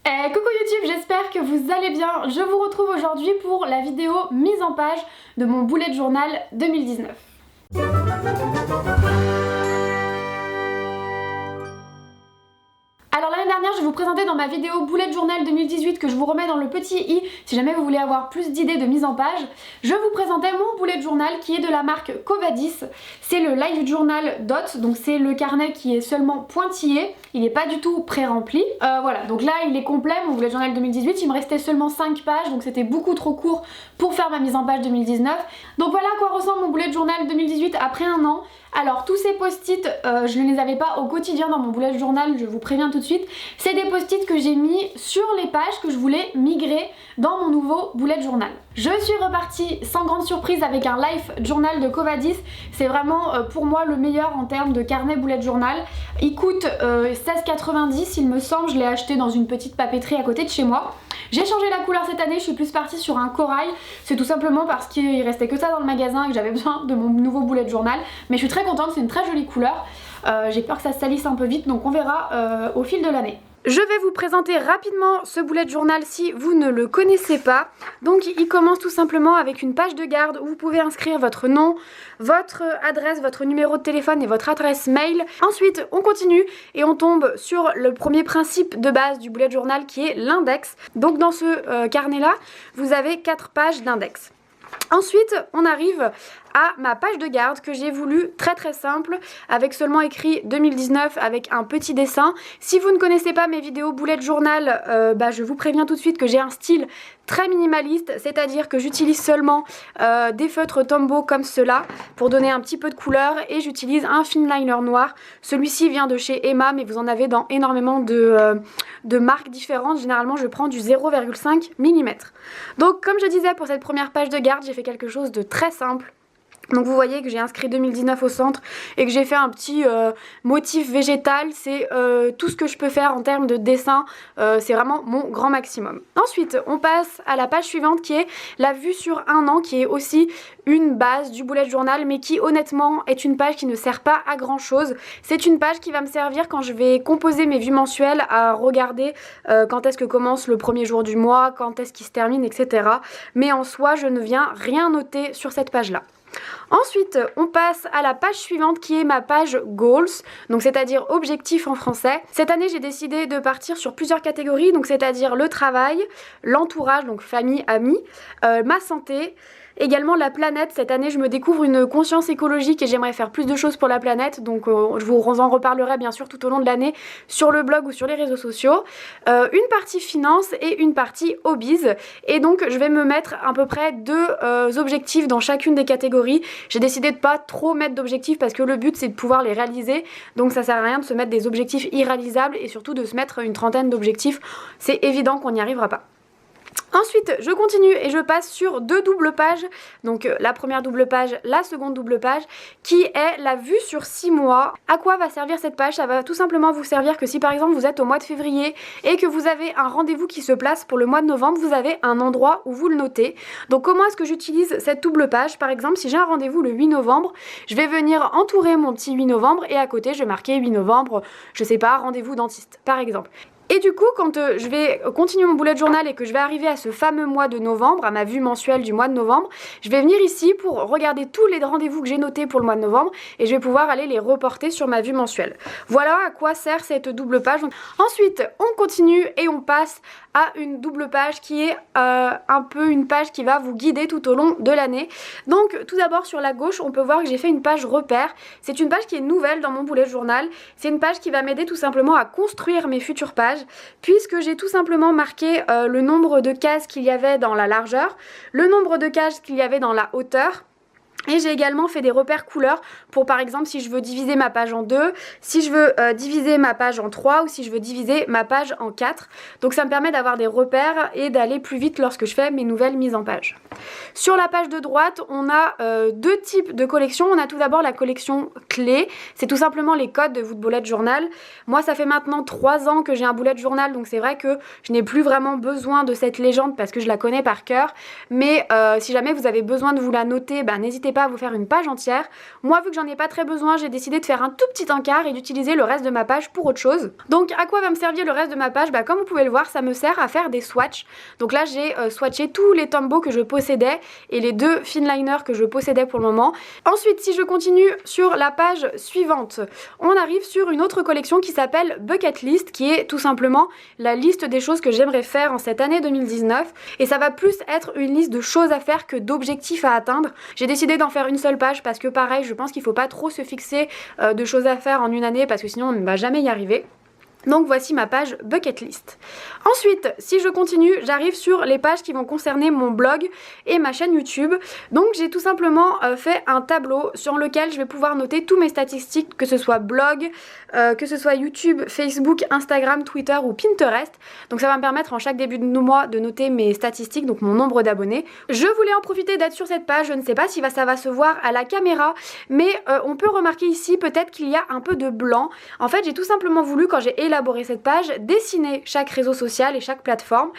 Coucou YouTube, j'espère que vous allez bien. Je vous retrouve aujourd'hui pour la vidéo mise en page de mon bullet journal 2019. Alors l'année dernière, je vous présentais dans ma vidéo bullet journal 2018 que je vous remets dans le petit i si jamais vous voulez avoir plus d'idées de mise en page. Je vous présentais mon bullet journal qui est de la marque Covadis. C'est le Live Journal Dot, donc c'est le carnet qui est seulement pointillé. Il n'est pas du tout pré-rempli. Voilà, donc là il est complet, mon bullet journal 2018. Il me restait seulement 5 pages, donc c'était beaucoup trop court pour faire ma mise en page 2019. Donc voilà à quoi ressemble mon bullet journal 2018 après un an. Alors tous ces post-it, je ne les avais pas au quotidien dans mon bullet journal, je vous préviens tout de suite. C'est des post-it que j'ai mis sur les pages que je voulais migrer dans mon nouveau bullet journal. Je suis repartie sans grande surprise avec un Life Journal de Covadis. C'est vraiment pour moi le meilleur en termes de carnet bullet journal. Il coûte 16,90 il me semble, je l'ai acheté dans une petite papeterie à côté de chez moi. J'ai changé la couleur cette année, je suis plus partie sur un corail. C'est tout simplement parce qu'il restait que ça dans le magasin et que j'avais besoin de mon nouveau bullet journal. Mais je suis très contente, c'est une très jolie couleur. J'ai peur que ça se salisse un peu vite, donc on verra au fil de l'année. Je vais vous présenter rapidement ce bullet journal si vous ne le connaissez pas. Donc il commence tout simplement avec une page de garde où vous pouvez inscrire votre nom, votre adresse, votre numéro de téléphone et votre adresse mail. Ensuite on continue et on tombe sur le premier principe de base du bullet journal qui est l'index. Donc dans ce carnet là vous avez 4 pages d'index. Ensuite on arrive à ma page de garde que j'ai voulu très simple avec seulement écrit 2019 avec un petit dessin. Si vous ne connaissez pas mes vidéos bullet journal, je vous préviens tout de suite que j'ai un style très minimaliste, c'est-à-dire que j'utilise seulement des feutres Tombow comme cela pour donner un petit peu de couleur et j'utilise un finliner noir. Celui-ci vient de chez Emma mais vous en avez dans énormément de marques différentes. Généralement je prends du 0,5 mm. Donc comme je disais pour cette première page de garde, j'ai fait quelque chose de très simple. Donc vous voyez que j'ai inscrit 2019 au centre et que j'ai fait un petit motif végétal, c'est tout ce que je peux faire en termes de dessin, c'est vraiment mon grand maximum. Ensuite on passe à la page suivante qui est la vue sur un an, qui est aussi une base du bullet journal mais qui honnêtement est une page qui ne sert pas à grand chose. C'est une page qui va me servir quand je vais composer mes vues mensuelles, à regarder quand est-ce que commence le premier jour du mois, quand est-ce qu'il se termine, etc. Mais en soi je ne viens rien noter sur cette page là. Ensuite on passe à la page suivante qui est ma page goals, donc c'est-à-dire objectifs en français. Cette année j'ai décidé de partir sur plusieurs catégories, donc c'est-à-dire le travail, l'entourage, donc famille, amis, ma santé, également la planète. Cette année je me découvre une conscience écologique et j'aimerais faire plus de choses pour la planète, donc je vous en reparlerai bien sûr tout au long de l'année sur le blog ou sur les réseaux sociaux. Une partie finance et une partie hobbies, et donc je vais me mettre à peu près 2 objectifs dans chacune des catégories. J'ai décidé de pas trop mettre d'objectifs parce que le but c'est de pouvoir les réaliser, donc ça sert à rien de se mettre des objectifs irréalisables et surtout de se mettre une trentaine d'objectifs, c'est évident qu'on n'y arrivera pas. Ensuite je continue et je passe sur 2 doubles pages, donc la première double page, la seconde double page qui est la vue sur 6 mois. À quoi va servir cette page? Ça va tout simplement vous servir que si par exemple vous êtes au mois de février et que vous avez un rendez-vous qui se place pour le mois de novembre, vous avez un endroit où vous le notez. Donc comment est-ce que j'utilise cette double page? Par exemple si j'ai un rendez-vous le 8 novembre, je vais venir entourer mon petit 8 novembre et à côté je vais marquer 8 novembre, je sais pas, rendez-vous dentiste par exemple. Et du coup quand je vais continuer mon bullet journal et que je vais arriver à ce fameux mois de novembre, à ma vue mensuelle du mois de novembre, je vais venir ici pour regarder tous les rendez-vous que j'ai notés pour le mois de novembre et je vais pouvoir aller les reporter sur ma vue mensuelle. Voilà à quoi sert cette double page. Ensuite on continue et on passe à une double page qui est un peu une page qui va vous guider tout au long de l'année. Donc tout d'abord sur la gauche on peut voir que j'ai fait une page repère. C'est une page qui est nouvelle dans mon bullet journal. C'est une page qui va m'aider tout simplement à construire mes futures pages, puisque j'ai tout simplement marqué le nombre de cases qu'il y avait dans la largeur, le nombre de cases qu'il y avait dans la hauteur. Et j'ai également fait des repères couleurs pour par exemple si je veux diviser ma page en 2, si je veux diviser ma page en 3 ou si je veux diviser ma page en 4. Donc ça me permet d'avoir des repères et d'aller plus vite lorsque je fais mes nouvelles mises en page. Sur la page de droite, on a 2 types de collections. On a tout d'abord la collection clé, c'est tout simplement les codes de votre bullet journal. Moi ça fait maintenant 3 ans que j'ai un bullet journal, donc c'est vrai que je n'ai plus vraiment besoin de cette légende parce que je la connais par cœur. Mais si jamais vous avez besoin de vous la noter, n'hésitez pas pas à vous faire une page entière. Moi, vu que j'en ai pas très besoin, j'ai décidé de faire un tout petit encart et d'utiliser le reste de ma page pour autre chose. Donc à quoi va me servir le reste de ma page? Comme vous pouvez le voir, ça me sert à faire des swatchs. Donc là, j'ai swatché tous les Tombow que je possédais et les 2 Finliner que je possédais pour le moment. Ensuite, si je continue sur la page suivante, on arrive sur une autre collection qui s'appelle Bucket List, qui est tout simplement la liste des choses que j'aimerais faire en cette année 2019. Et ça va plus être une liste de choses à faire que d'objectifs à atteindre. J'ai décidé d'en faire une seule page parce que pareil, je pense qu'il faut pas trop se fixer de choses à faire en une année parce que sinon on ne va jamais y arriver. Donc voici ma page Bucket List. Ensuite, si je continue, j'arrive sur les pages qui vont concerner mon blog et ma chaîne YouTube. Donc j'ai tout simplement fait un tableau sur lequel je vais pouvoir noter tous mes statistiques, que ce soit blog, que ce soit YouTube, Facebook, Instagram, Twitter ou Pinterest. Donc ça va me permettre en chaque début de mois de noter mes statistiques, donc mon nombre d'abonnés. Je voulais en profiter d'être sur cette page, je ne sais pas si ça va se voir à la caméra, mais on peut remarquer ici peut-être qu'il y a un peu de blanc. En fait, j'ai tout simplement voulu, quand j'ai élaboré cette page, dessiner chaque réseau social et chaque plateforme,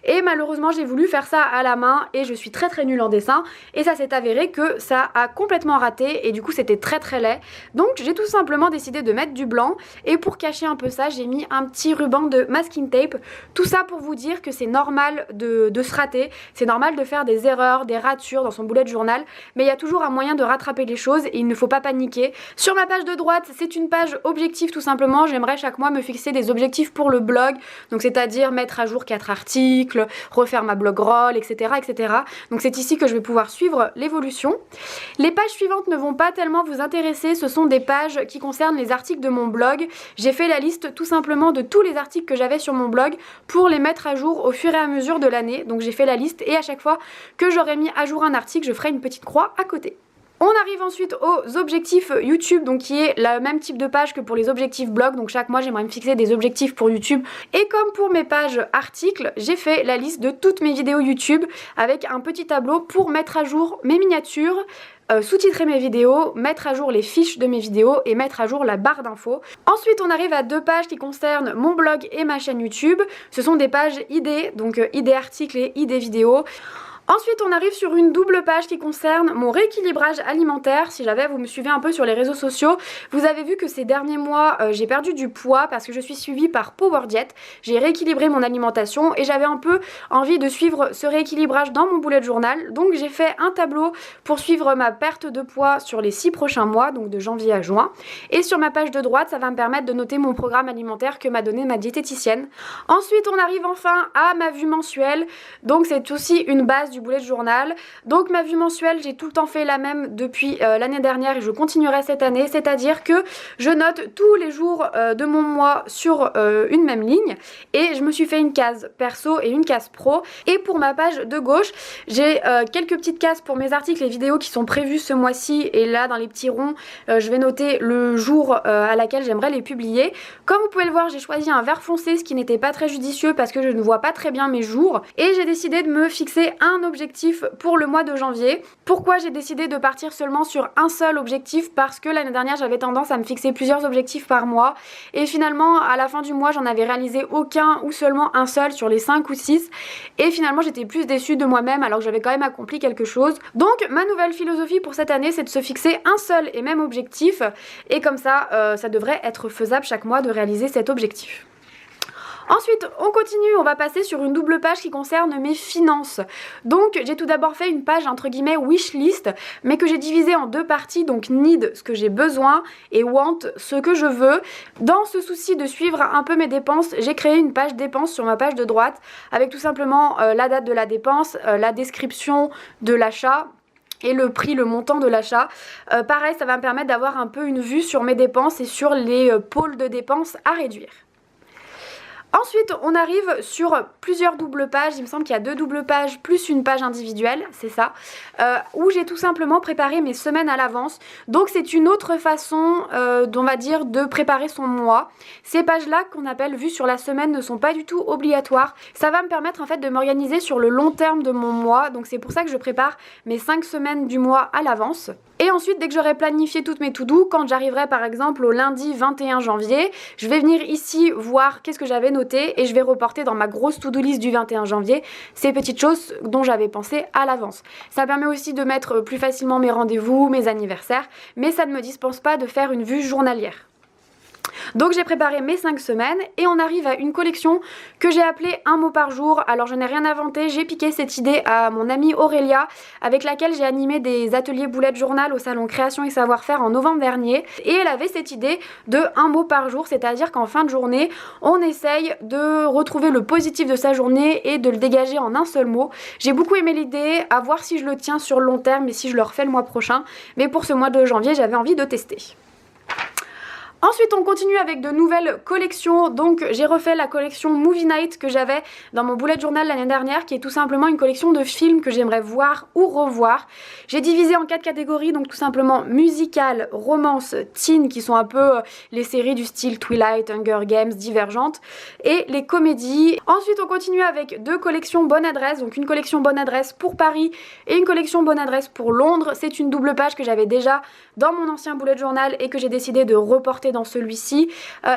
et malheureusement j'ai voulu faire ça à la main et je suis très nulle en dessin et ça s'est avéré que ça a complètement raté et du coup c'était très laid. Donc j'ai tout simplement décidé de mettre du blanc et pour cacher un peu ça j'ai mis un petit ruban de masking tape. Tout ça pour vous dire que c'est normal de se rater, c'est normal de faire des erreurs, des ratures dans son bullet journal, mais il y a toujours un moyen de rattraper les choses et il ne faut pas paniquer. Sur ma page de droite, c'est une page objectif tout simplement, j'aimerais chaque mois me fixer des objectifs pour le blog, donc c'est-à-dire mettre à jour 4 articles, refaire ma blog roll, etc. etc. Donc c'est ici que je vais pouvoir suivre l'évolution. Les pages suivantes ne vont pas tellement vous intéresser, ce sont des pages qui concernent les articles de mon blog. J'ai fait la liste tout simplement de tous les articles que j'avais sur mon blog pour les mettre à jour au fur et à mesure de l'année. Donc j'ai fait la liste et à chaque fois que j'aurai mis à jour un article, je ferai une petite croix à côté. On arrive ensuite aux objectifs YouTube, donc qui est le même type de page que pour les objectifs blog, donc chaque mois j'aimerais me fixer des objectifs pour YouTube. Et comme pour mes pages articles, j'ai fait la liste de toutes mes vidéos YouTube avec un petit tableau pour mettre à jour mes miniatures, sous-titrer mes vidéos, mettre à jour les fiches de mes vidéos et mettre à jour la barre d'infos. Ensuite on arrive à 2 pages qui concernent mon blog et ma chaîne YouTube. Ce sont des pages idées, donc idées articles et idées vidéos. Ensuite on arrive sur une double page qui concerne mon rééquilibrage alimentaire. Si jamais vous me suivez un peu sur les réseaux sociaux, vous avez vu que ces derniers mois j'ai perdu du poids parce que je suis suivie par Power Diet. J'ai rééquilibré mon alimentation et j'avais un peu envie de suivre ce rééquilibrage dans mon bullet journal. Donc j'ai fait un tableau pour suivre ma perte de poids sur les 6 prochains mois, donc de janvier à juin. Et sur ma page de droite, ça va me permettre de noter mon programme alimentaire que m'a donné ma diététicienne. Ensuite on arrive enfin à ma vue mensuelle. Donc c'est aussi une base du bullet journal. Donc ma vue mensuelle, j'ai tout le temps fait la même depuis l'année dernière et je continuerai cette année, c'est-à-dire que je note tous les jours de mon mois sur une même ligne et je me suis fait une case perso et une case pro. Et pour ma page de gauche, j'ai quelques petites cases pour mes articles et vidéos qui sont prévus ce mois-ci et là dans les petits ronds, je vais noter le jour à laquelle j'aimerais les publier. Comme vous pouvez le voir, j'ai choisi un vert foncé, ce qui n'était pas très judicieux parce que je ne vois pas très bien mes jours et j'ai décidé de me fixer un objectif pour le mois de janvier. Pourquoi j'ai décidé de partir seulement sur un seul objectif? Parce que l'année dernière j'avais tendance à me fixer plusieurs objectifs par mois et finalement à la fin du mois j'en avais réalisé aucun ou seulement un seul sur les 5 ou 6 et finalement j'étais plus déçue de moi-même alors que j'avais quand même accompli quelque chose. Donc ma nouvelle philosophie pour cette année c'est de se fixer un seul et même objectif et comme ça ça devrait être faisable chaque mois de réaliser cet objectif. Ensuite, on continue, on va passer sur une double page qui concerne mes finances. Donc, j'ai tout d'abord fait une page entre guillemets wishlist, mais que j'ai divisée en 2 parties, donc need, ce que j'ai besoin, et want, ce que je veux. Dans ce souci de suivre un peu mes dépenses, j'ai créé une page dépenses sur ma page de droite, avec tout simplement la date de la dépense, la description de l'achat, et le prix, le montant de l'achat. Pareil, ça va me permettre d'avoir un peu une vue sur mes dépenses et sur les pôles de dépenses à réduire. Ensuite, on arrive sur plusieurs doubles pages, il me semble qu'il y a 2 doubles pages plus une page individuelle, c'est ça, où j'ai tout simplement préparé mes semaines à l'avance. Donc c'est une autre façon, on va dire, de préparer son mois. Ces pages-là qu'on appelle vues sur la semaine ne sont pas du tout obligatoires. Ça va me permettre en fait de m'organiser sur le long terme de mon mois, donc c'est pour ça que je prépare mes 5 semaines du mois à l'avance. Et ensuite, dès que j'aurai planifié toutes mes to-do, quand j'arriverai par exemple au lundi 21 janvier, je vais venir ici voir qu'est-ce que j'avais noté noter et je vais reporter dans ma grosse to-do list du 21 janvier ces petites choses dont j'avais pensé à l'avance. Ça permet aussi de mettre plus facilement mes rendez-vous, mes anniversaires, mais ça ne me dispense pas de faire une vue journalière. Donc j'ai préparé mes 5 semaines et on arrive à une collection que j'ai appelée un mot par jour. Alors je n'ai rien inventé, j'ai piqué cette idée à mon amie Aurélia avec laquelle j'ai animé des ateliers bullet journal au salon Création et Savoir-faire en novembre dernier. Et elle avait cette idée de un mot par jour, c'est-à-dire qu'en fin de journée, on essaye de retrouver le positif de sa journée et de le dégager en un seul mot. J'ai beaucoup aimé l'idée, à voir si je le tiens sur le long terme et si je le refais le mois prochain. Mais pour ce mois de janvier, j'avais envie de tester. Ensuite on continue avec de nouvelles collections, donc j'ai refait la collection Movie Night que j'avais dans mon bullet journal l'année dernière, qui est tout simplement une collection de films que j'aimerais voir ou revoir. J'ai divisé en 4 catégories, donc tout simplement musical, romance, teen, qui sont un peu les séries du style Twilight, Hunger Games, Divergente, et les comédies. Ensuite on continue avec 2 collections Bonne Adresse, donc une collection Bonne Adresse pour Paris et une collection Bonne Adresse pour Londres. C'est une double page que j'avais déjà dans mon ancien bullet journal et que j'ai décidé de reporter dans celui-ci.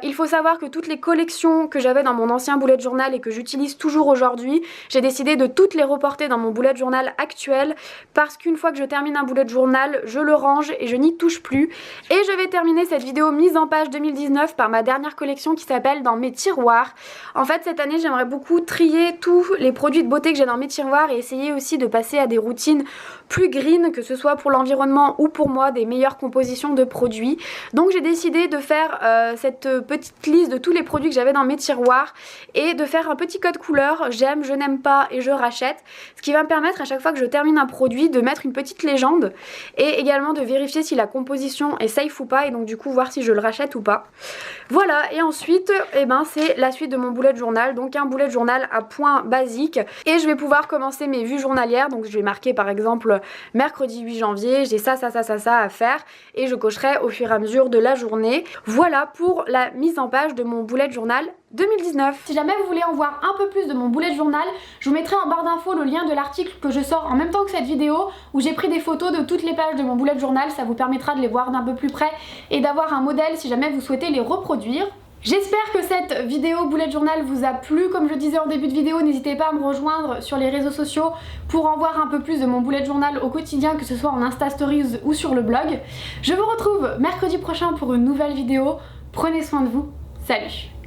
Il faut savoir que toutes les collections que j'avais dans mon ancien bullet journal et que j'utilise toujours aujourd'hui, j'ai décidé de toutes les reporter dans mon bullet journal actuel parce qu'une fois que je termine un bullet journal, je le range et je n'y touche plus. Et je vais terminer cette vidéo mise en page 2019 par ma dernière collection qui s'appelle Dans mes tiroirs. En fait cette année j'aimerais beaucoup trier tous les produits de beauté que j'ai dans mes tiroirs et essayer aussi de passer à des routines plus green, que ce soit pour l'environnement ou pour moi, des meilleures compositions de produits. Donc j'ai décidé de faire cette petite liste de tous les produits que j'avais dans mes tiroirs et de faire un petit code couleur, j'aime, je n'aime pas et je rachète, ce qui va me permettre à chaque fois que je termine un produit de mettre une petite légende et également de vérifier si la composition est safe ou pas et donc du coup voir si je le rachète ou pas. Voilà, et ensuite c'est la suite de mon bullet journal, donc un bullet journal à points basiques et je vais pouvoir commencer mes vues journalières. Donc je vais marquer par exemple mercredi 8 janvier, j'ai ça à faire et je cocherai au fur et à mesure de la journée. Voilà pour la mise en page de mon bullet journal 2019. Si jamais vous voulez en voir un peu plus de mon bullet journal, je vous mettrai en barre d'infos le lien de l'article que je sors en même temps que cette vidéo où j'ai pris des photos de toutes les pages de mon bullet journal. Ça vous permettra de les voir d'un peu plus près et d'avoir un modèle si jamais vous souhaitez les reproduire. J'espère que cette vidéo bullet journal vous a plu. Comme je disais en début de vidéo, n'hésitez pas à me rejoindre sur les réseaux sociaux pour en voir un peu plus de mon bullet journal au quotidien, que ce soit en Insta Stories ou sur le blog. Je vous retrouve mercredi prochain pour une nouvelle vidéo. Prenez soin de vous. Salut!